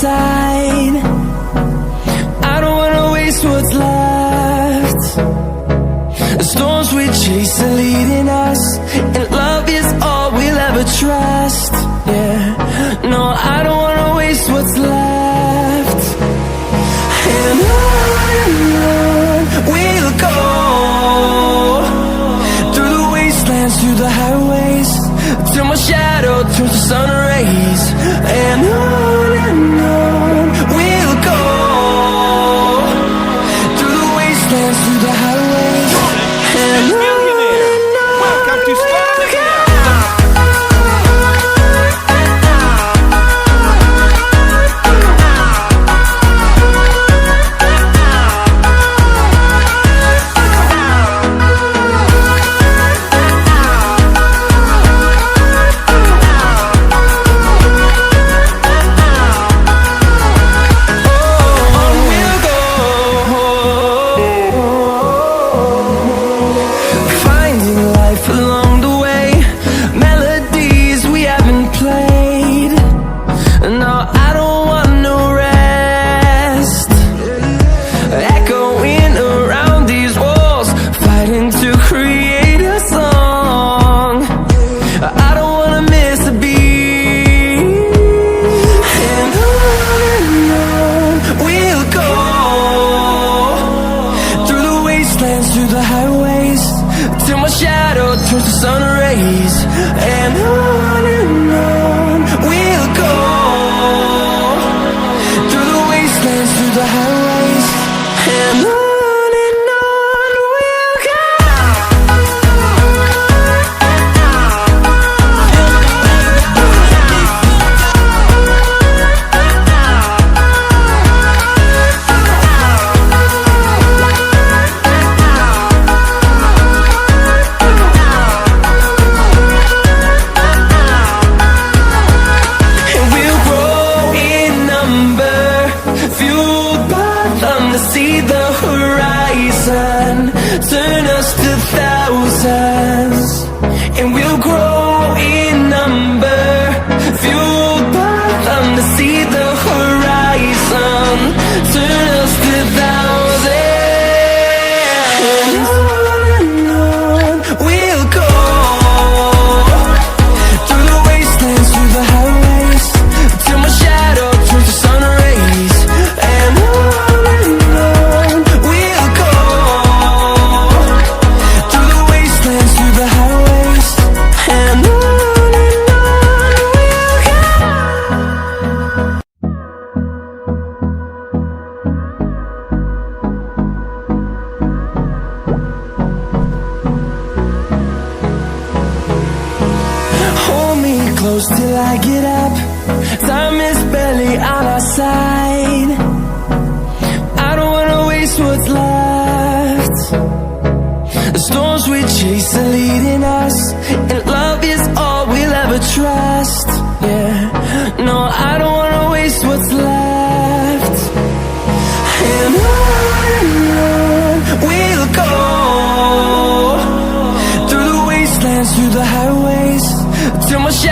side. I don't wanna waste what's left. The storms we chase are leading us, and love is all we'll ever trust. Yeah, no, I don't wanna waste what's left. And on we'll go, through the wastelands, through the highways, till my shadow turns to sun rays. And on we'll go, through the wastelands, through the highways. And Welcome to till I get up. Time is barely on our side. I don't wanna waste what's left. The storms we chase are leading us, and love is all we'll ever trust. Yeah, no, I don't wanna waste what's left. And on we'll go, through the wastelands, through the highways, till my shadow